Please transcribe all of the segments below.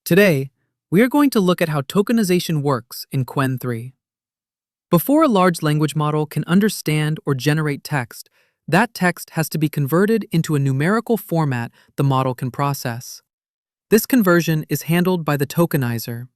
Today, we are going to look at how tokenization works in Qwen3. Before a large language model can understand or generate text, that text has to be converted into a numerical format the model can process. This conversion is handled by the tokenizer.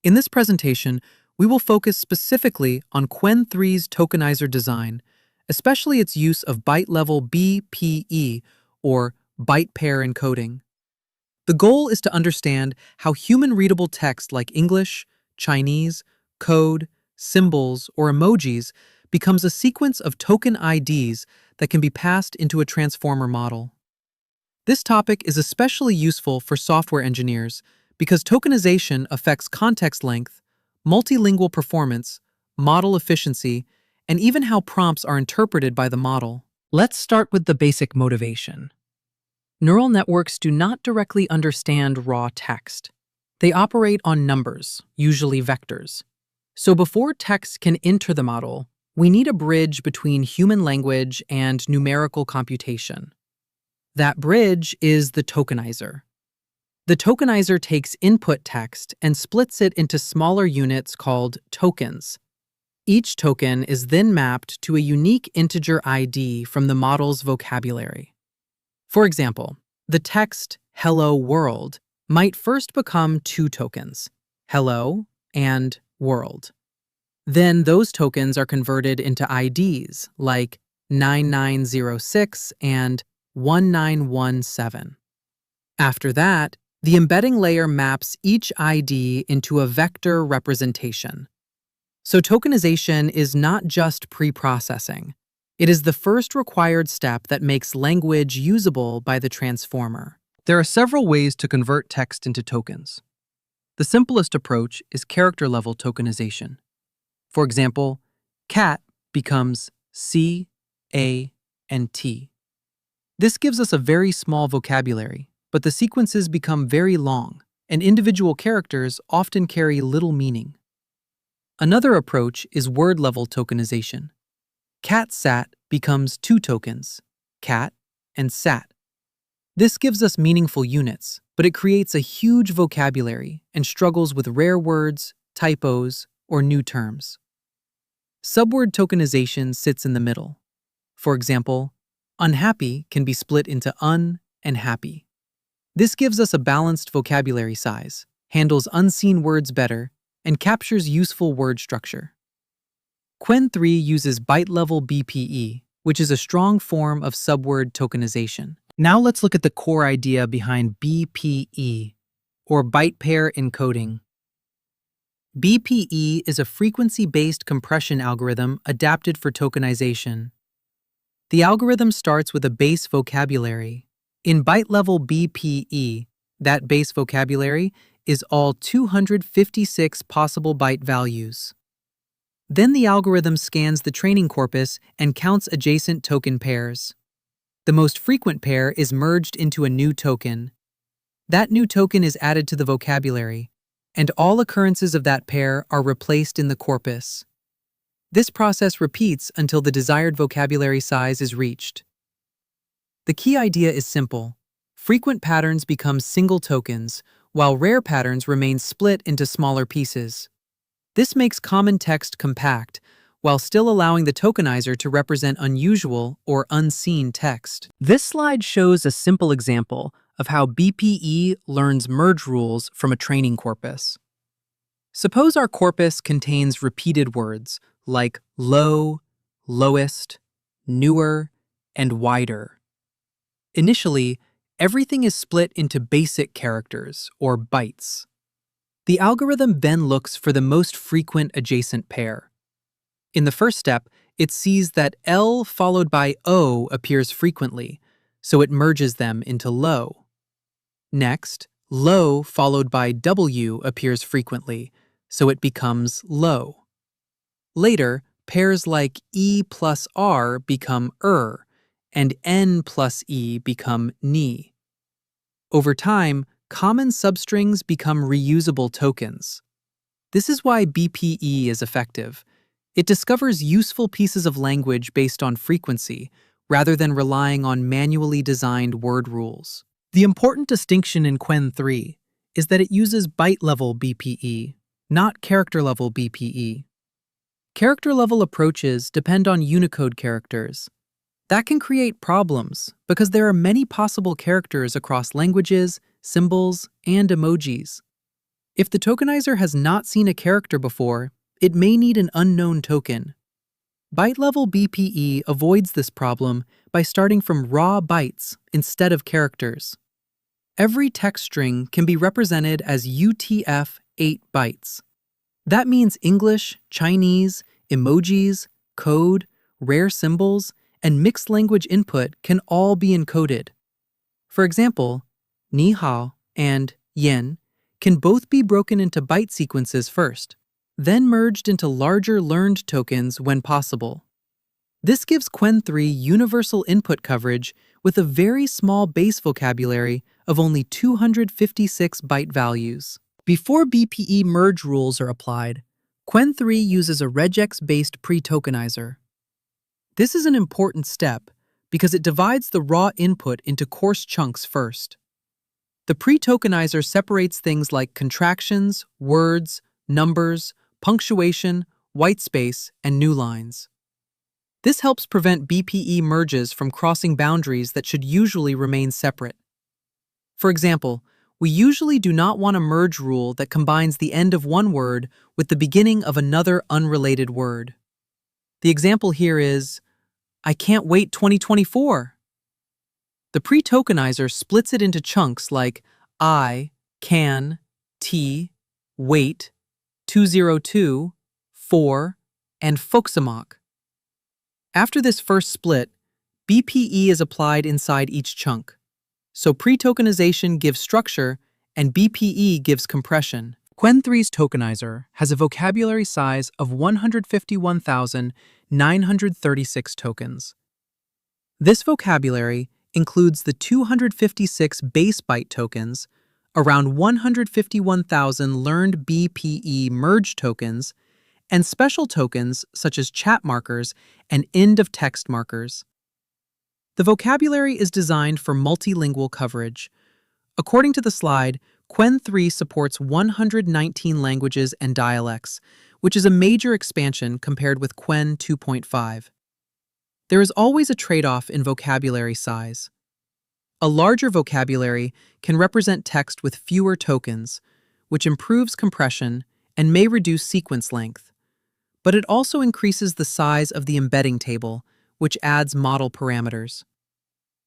In this presentation, we will focus specifically on Qwen3's tokenizer design, especially its use of byte-level BPE, or byte pair encoding. The goal is to understand how human-readable text like English, Chinese, code, symbols, or emojis becomes a sequence of token IDs that can be passed into a transformer model. This topic is especially useful for software engineers because tokenization affects context length, multilingual performance, model efficiency, and even how prompts are interpreted by the model. Let's start with the basic motivation. Neural networks do not directly understand raw text. They operate on numbers, usually vectors. So before text can enter the model, we need a bridge between human language and numerical computation. That bridge is the tokenizer. The tokenizer takes input text and splits it into smaller units called tokens. Each token is then mapped to a unique integer ID from the model's vocabulary. For example, the text "Hello World" might first become two tokens, hello and world. Then those tokens are converted into IDs like 9906 and 1917. After that, the embedding layer maps each ID into a vector representation. So tokenization is not just pre-processing. It is the first required step that makes language usable by the transformer. There are several ways to convert text into tokens. The simplest approach is character-level tokenization. For example, cat becomes C, A, and T. This gives us a very small vocabulary, but the sequences become very long, and individual characters often carry little meaning. Another approach is word-level tokenization. Cat sat becomes two tokens, cat and sat. This gives us meaningful units, but it creates a huge vocabulary and struggles with rare words, typos, or new terms. Subword tokenization sits in the middle. For example, unhappy can be split into un and happy. This gives us a balanced vocabulary size, handles unseen words better, and captures useful word structure. Qwen3 uses byte-level BPE, which is a strong form of subword tokenization. Now let's look at the core idea behind BPE, or byte pair encoding. BPE is a frequency-based compression algorithm adapted for tokenization. The algorithm starts with a base vocabulary. In byte-level BPE, that base vocabulary is all 256 possible byte values. Then the algorithm scans the training corpus and counts adjacent token pairs. The most frequent pair is merged into a new token. That new token is added to the vocabulary, and all occurrences of that pair are replaced in the corpus. This process repeats until the desired vocabulary size is reached. The key idea is simple. Frequent patterns become single tokens, while rare patterns remain split into smaller pieces. This makes common text compact, while still allowing the tokenizer to represent unusual or unseen text. This slide shows a simple example of how BPE learns merge rules from a training corpus. Suppose our corpus contains repeated words like low, lowest, newer, and wider. Initially, everything is split into basic characters, or bytes. The algorithm then looks for the most frequent adjacent pair. In the first step, it sees that L followed by O appears frequently, so it merges them into low. Next, low followed by W appears frequently, so it becomes low. Later, pairs like E plus R become and N plus E become ni. Over time, common substrings become reusable tokens. This is why BPE is effective. It discovers useful pieces of language based on frequency, rather than relying on manually designed word rules. The important distinction in Qwen3 is that it uses byte-level BPE, not character-level BPE. Character-level approaches depend on Unicode characters. That can create problems because there are many possible characters across languages, symbols, and emojis. If the tokenizer has not seen a character before, it may need an unknown token. Byte-level BPE avoids this problem by starting from raw bytes instead of characters. Every text string can be represented as UTF-8 bytes. That means English, Chinese, emojis, code, rare symbols, and mixed language input can all be encoded. For example, ni hao and yen can both be broken into byte sequences first, then merged into larger learned tokens when possible. This gives Qwen3 universal input coverage with a very small base vocabulary of only 256 byte values. Before BPE merge rules are applied, Qwen3 uses a regex-based pre-tokenizer. This is an important step because it divides the raw input into coarse chunks first. The pre-tokenizer separates things like contractions, words, numbers, punctuation, whitespace, and new lines. This helps prevent BPE merges from crossing boundaries that should usually remain separate. For example, we usually do not want a merge rule that combines the end of one word with the beginning of another unrelated word. The example here is, I can't wait 2024. The pre-tokenizer splits it into chunks like I, can, t, wait, 202, 4, and folksamok. After this first split, BPE is applied inside each chunk. So pre-tokenization gives structure and BPE gives compression. Qwen3's tokenizer has a vocabulary size of 151,936 tokens. This vocabulary includes the 256 base byte tokens, around 151,000 learned BPE merge tokens, and special tokens such as chat markers and end-of-text markers. The vocabulary is designed for multilingual coverage. According to the slide, Qwen3 supports 119 languages and dialects, which is a major expansion compared with Qwen 2.5. There is always a trade-off in vocabulary size. A larger vocabulary can represent text with fewer tokens, which improves compression and may reduce sequence length. But it also increases the size of the embedding table, which adds model parameters.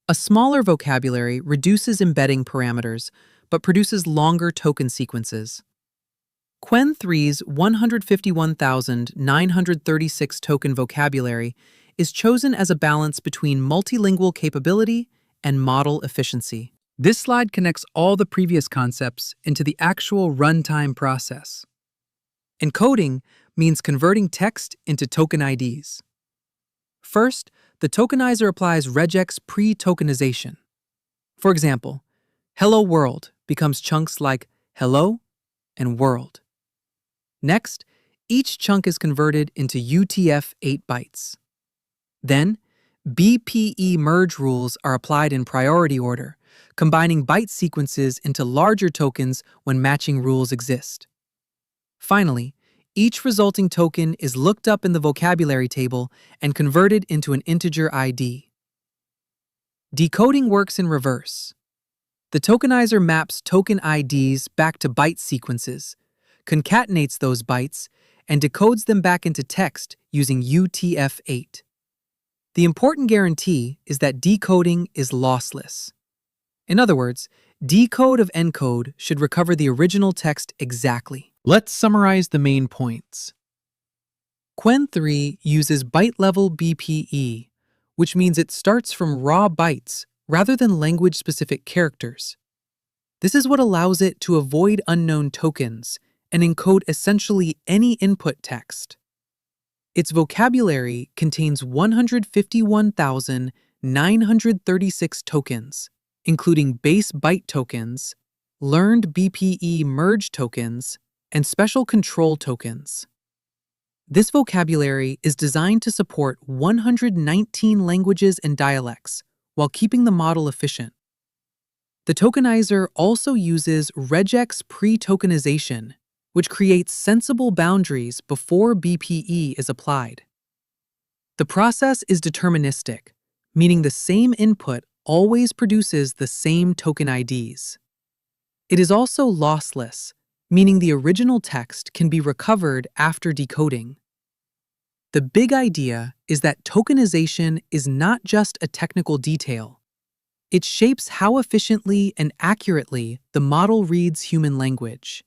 A smaller vocabulary reduces embedding parameters, but produces longer token sequences. Qwen3's 151,936 token vocabulary is chosen as a balance between multilingual capability and model efficiency. This slide connects all the previous concepts into the actual runtime process. Encoding means converting text into token IDs. First, the tokenizer applies regex pre-tokenization. For example, hello world becomes chunks like hello and world. Next, each chunk is converted into UTF-8 bytes. Then, BPE merge rules are applied in priority order, combining byte sequences into larger tokens when matching rules exist. Finally, each resulting token is looked up in the vocabulary table and converted into an integer ID. Decoding works in reverse. The tokenizer maps token IDs back to byte sequences, concatenates those bytes, and decodes them back into text using UTF-8. The important guarantee is that decoding is lossless. In other words, decode of encode should recover the original text exactly. Let's summarize the main points. Qwen3 uses byte-level BPE, which means it starts from raw bytes rather than language-specific characters. This is what allows it to avoid unknown tokens and encode essentially any input text. Its vocabulary contains 151,936 tokens, including base byte tokens, learned BPE merge tokens, and special control tokens. This vocabulary is designed to support 119 languages and dialects while keeping the model efficient. The tokenizer also uses regex pre-tokenization, which creates sensible boundaries before BPE is applied. The process is deterministic, meaning the same input always produces the same token IDs. It is also lossless, meaning the original text can be recovered after decoding. The big idea is that tokenization is not just a technical detail. It shapes how efficiently and accurately the model reads human language.